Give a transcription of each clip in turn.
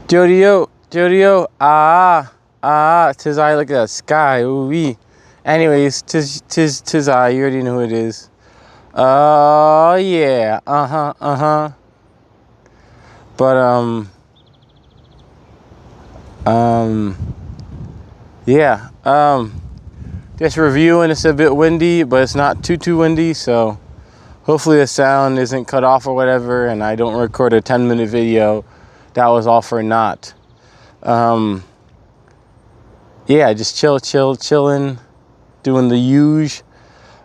Jodio, tis I look at the sky, ooh wee. Anyways, tis I, you already know who it is. Oh yeah, But um, yeah, just reviewing. It's a bit windy, but it's not too windy, so hopefully the sound isn't cut off or whatever, and I don't record a 10-minute video that was all for naught. Yeah, just chilling, doing the huge.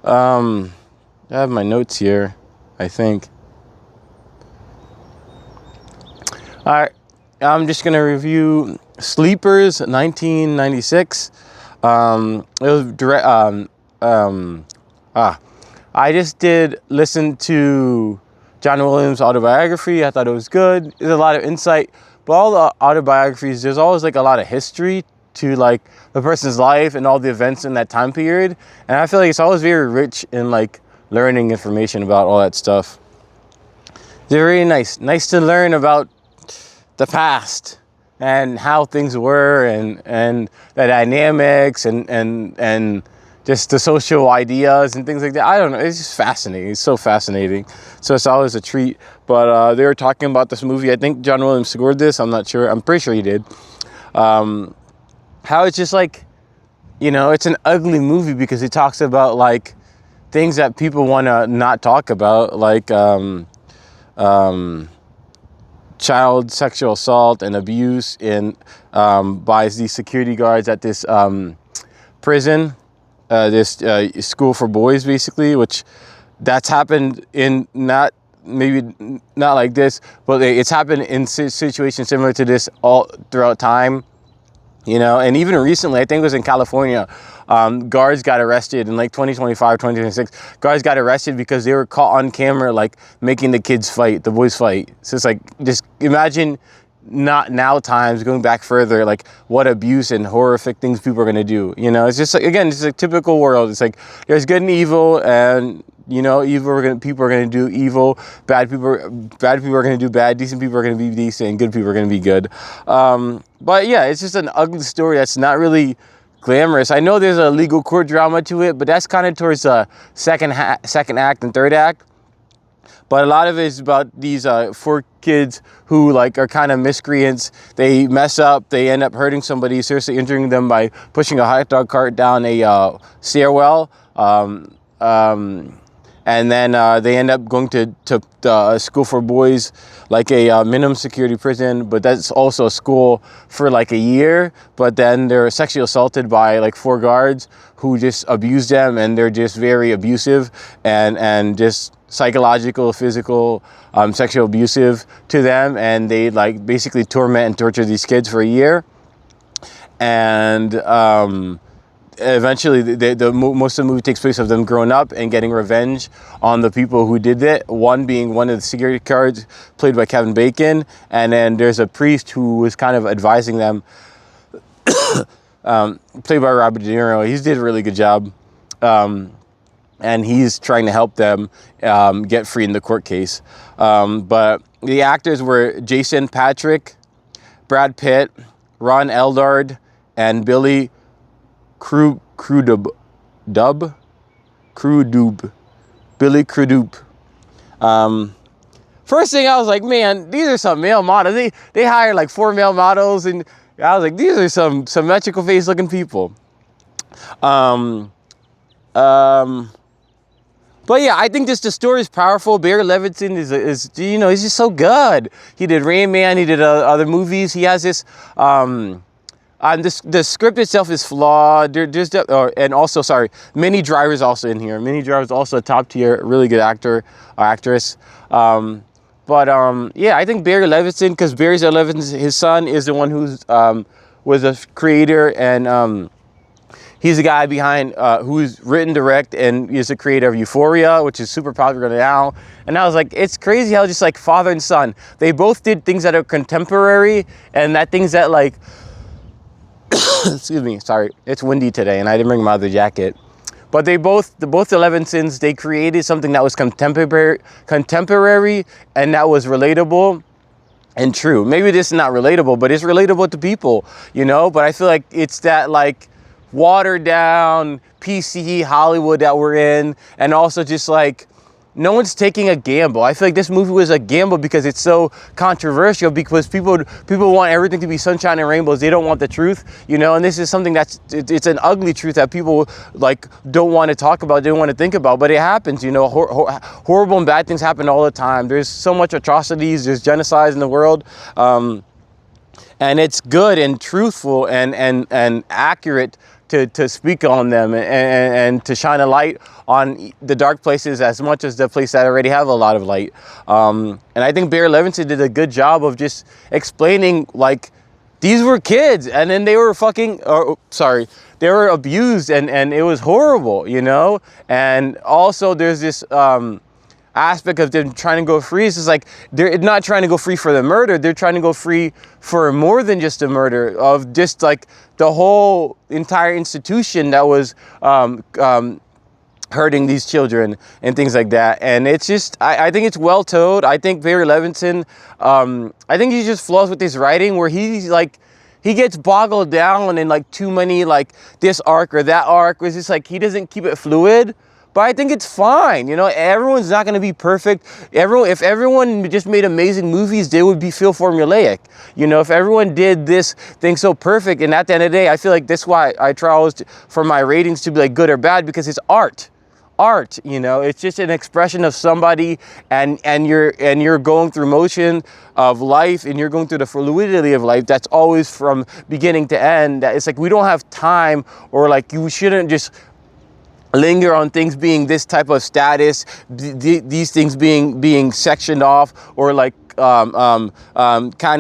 I have my notes here, I think. All right, I'm just gonna review Sleepers 1996. It was direct. I just did listen to John Williams' autobiography. I thought it was good. There's a lot of insight, but all the autobiographies, there's always like a lot of history to like the person's life and all the events in that time period. And I feel like it's always very rich in like learning information about all that stuff. They're very nice to learn about the past and how things were and the dynamics and just the social ideas and things like that. I don't know. It's just fascinating. It's so fascinating. So it's always a treat. But they were talking about this movie. I think John Williams scored this. I'm not sure. I'm pretty sure he did. How it's just like, it's an ugly movie because it talks about like things that people want to not talk about, like child sexual assault and abuse by these security guards at this prison, this school for boys, basically, which that's happened in not like this, but it's happened in situations similar to this all throughout time. And even recently, I think it was in California, guards got arrested in like 2025, 2026. Guards got arrested because they were caught on camera, like making the boys fight. So it's like, just imagine not now times, going back further, like what abuse and horrific things people are going to do. It's just like, again, it's a typical world. It's like there's good and evil, and people are going to do evil. Bad people are going to do bad. Decent people are going to be decent, and good people are going to be good. But yeah, it's just an ugly story that's not really glamorous. I know there's a legal court drama to it, but that's kind of towards the second act and third act. But a lot of it is about these 4 kids who like are kind of miscreants. They mess up. They end up hurting somebody, seriously injuring them by pushing a hot dog cart down a stairwell. And then they end up going to a school for boys, like a minimum security prison, but that's also a school for like a year. But then they're sexually assaulted by like 4 guards who just abuse them, and they're just very abusive and just psychological, physical, sexual abusive to them. And they like basically torment and torture these kids for a year. And eventually most of the movie takes place of them growing up and getting revenge on the people who did it. One being one of the security guards, played by Kevin Bacon, and then there's a priest who was kind of advising them, played by Robert De Niro. He did a really good job, and he's trying to help them get free in the court case. But the actors were Jason Patric, Brad Pitt, Ron Eldard, and Billy Crudup. Billy Crudup. First thing I was like, man, these are some male models. They hired like 4 male models, and I was like, these are some symmetrical face looking people. But yeah, I think just the story is powerful. Barry Levinson is he's just so good. He did Rain Man. He did other movies. He has this. The script itself is flawed. And also, sorry, Minnie Driver's also in here. Minnie Driver's also a top tier, really good actor or actress. Yeah, I think Barry Levinson, because Barry Levinson, his son, is the one who's was a creator, and he's the guy behind who's written, direct, and is the creator of Euphoria, which is super popular now. And I was like, it's crazy how just like father and son, they both did things that are contemporary, and that things that like. Excuse me, sorry, it's windy today and I didn't bring my other jacket. But the Levinsons, they created something that was contemporary and that was relatable. and true. Maybe this is not relatable, but it's relatable to people, you know. But I feel like it's that like watered down PCE Hollywood that we're in, and also just like no one's taking a gamble. I feel like this movie was a gamble because it's so controversial, because people want everything to be sunshine and rainbows. They don't want the truth, you know, and this is something it's an ugly truth that people like don't want to talk about, don't want to think about, but it happens, you know. Horrible and bad things happen all the time. There's so much atrocities, there's genocides in the world. And it's good and truthful and accurate to speak on them, and to shine a light on the dark places as much as the places that already have a lot of light. And I think Barry Levinson did a good job of just explaining, like, these were kids, and then they were they were abused, and it was horrible, you know. And also there's this aspect of them trying to go free. It's just like they're not trying to go free for the murder, they're trying to go free for more than just a murder, of just like the whole entire institution that was hurting these children and things like that. And it's just, I think it's well told. I think Barry Levinson, I think he just flaws with his writing, where he's like, he gets boggled down in like too many, like this arc or that arc. It's just like he doesn't keep it fluid. But I think it's fine, you know. Everyone's not going to be perfect. If everyone just made amazing movies, they would feel formulaic. You know, if everyone did this thing so perfect, and at the end of the day, I feel like that's why I try always for my ratings to be like good or bad, because it's art. You know, it's just an expression of somebody, and you're going through motion of life, and you're going through the fluidity of life. That's always from beginning to end. That it's like we don't have time, or like you shouldn't just linger on things being this type of status, these things being sectioned off, or like kind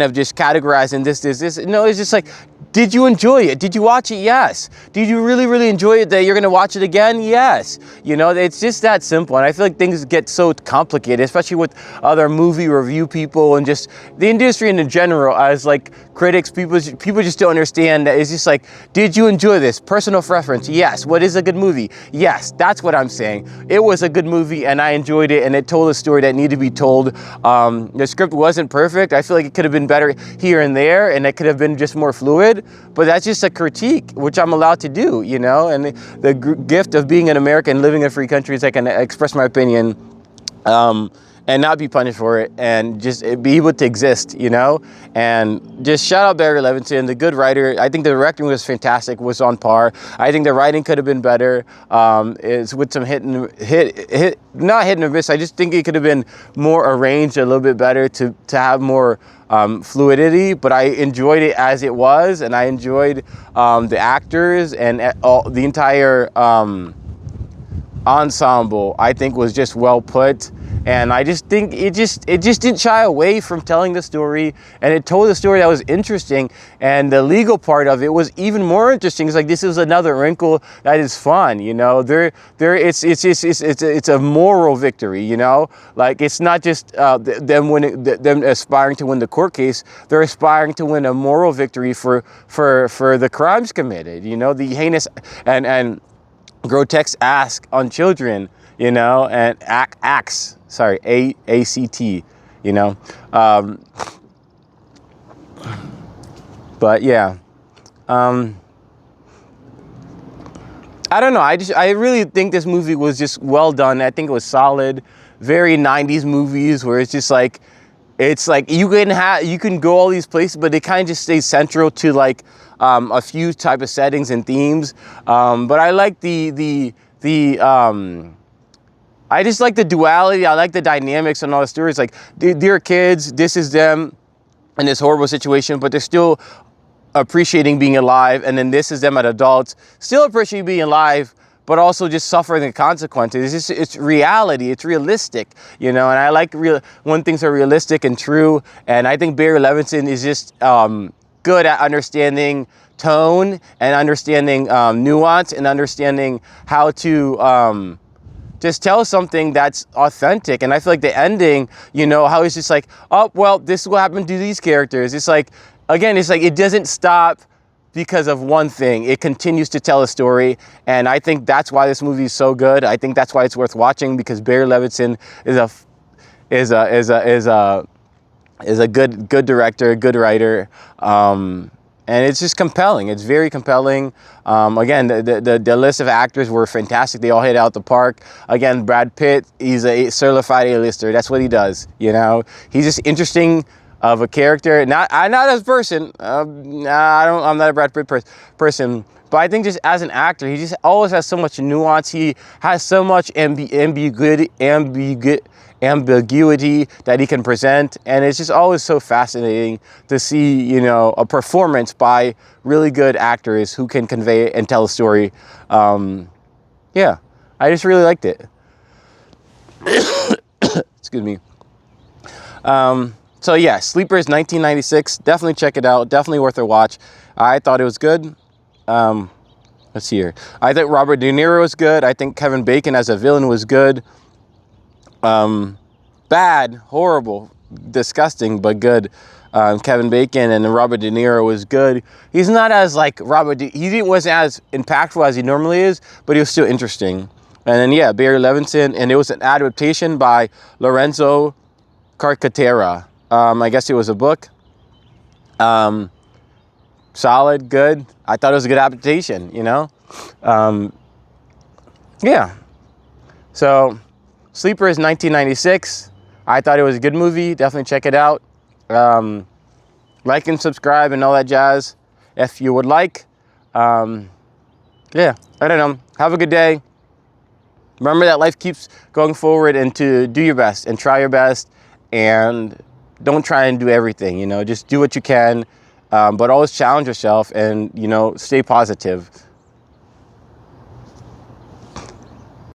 of just categorizing this. No, it's just like, did you enjoy it? Did you watch it? Yes. Did you really enjoy it that you're going to watch it again? Yes. You know, it's just that simple. And I feel like things get so complicated, especially with other movie review people and just the industry in general, as like critics, people just don't understand that. It's just like, did you enjoy this? Personal preference? Yes. What is a good movie? Yes. That's what I'm saying. It was a good movie, and I enjoyed it, and it told a story that needed to be told. The script wasn't perfect. I feel like it could have been better here and there, and it could have been just more fluid. But that's just a critique, which I'm allowed to do, you know. And the gift of being an American and living in a free country is I can express my opinion, and not be punished for it, and just be able to exist, you know. And just shout out Barry Levinson, the good writer. I think the directing was fantastic, was on par. I think the writing could have been better. It's with some not hit and miss. I just think it could have been more arranged a little bit better to have more fluidity. But I enjoyed it as it was, and I enjoyed the actors, and the entire ensemble, I think, was just well put. And I just think it just didn't shy away from telling the story, and it told a story that was interesting. And the legal part of it was even more interesting. It's like, this is another wrinkle that is fun, you know. It's a moral victory, you know. Like, it's not just them aspiring to win the court case. They're aspiring to win a moral victory for the crimes committed, you know, the heinous and grotesque acts on children, you know, and acts. Sorry, ACT, you know. But yeah, I don't know. I really think this movie was just well done. I think it was solid. Very 90s movies where it's just like, it's like you can go all these places, but it kind of just stays central to like a few type of settings and themes. But I like I just like the duality. I like the dynamics and all the stories. Like, they're kids. This is them in this horrible situation, but they're still appreciating being alive. And then this is them as adults, still appreciating being alive, but also just suffering the consequences. It's reality. It's realistic, you know. And I like when things are realistic and true. And I think Barry Levinson is just good at understanding tone and understanding nuance and understanding how to just tell something that's authentic. And I feel like the ending, you know, how it's just like, oh, well, this is what happened to these characters. It's like, again, it's like, it doesn't stop because of one thing. It continues to tell a story. And I think that's why this movie is so good. I think that's why it's worth watching, because Barry Levinson is is a good director, good writer, and it's just compelling. It's very compelling. Again, the list of actors were fantastic. They all hit out the park. Again, Brad Pitt, he's a certified A-lister. That's what he does. You know, he's just interesting of a character. Not as a person. I'm not a Brad Pitt person. But I think just as an actor, he just always has so much nuance. He has so much ambiguity that he can present, and it's just always so fascinating to see, you know, a performance by really good actors who can convey and tell a story. Yeah, I just really liked it. Excuse me. So yeah, Sleepers 1996, definitely check it out, definitely worth a watch. I thought it was good. Let's see here. I think Robert De Niro was good. I think Kevin Bacon as a villain was good. Bad, horrible, disgusting, but good. Kevin Bacon and Robert De Niro was good. He's not as like he wasn't as impactful as he normally is, but he was still interesting. And then yeah, Barry Levinson, and it was an adaptation by Lorenzo Carcaterra. I guess it was a book. Solid, good. I thought it was a good adaptation, you know? Yeah. So, Sleepers 1996. I thought it was a good movie. Definitely check it out. Like and subscribe and all that jazz if you would like. Yeah, I don't know. Have a good day. Remember that life keeps going forward, and to do your best and try your best, and don't try and do everything, you know, just do what you can, but always challenge yourself and, you know, stay positive.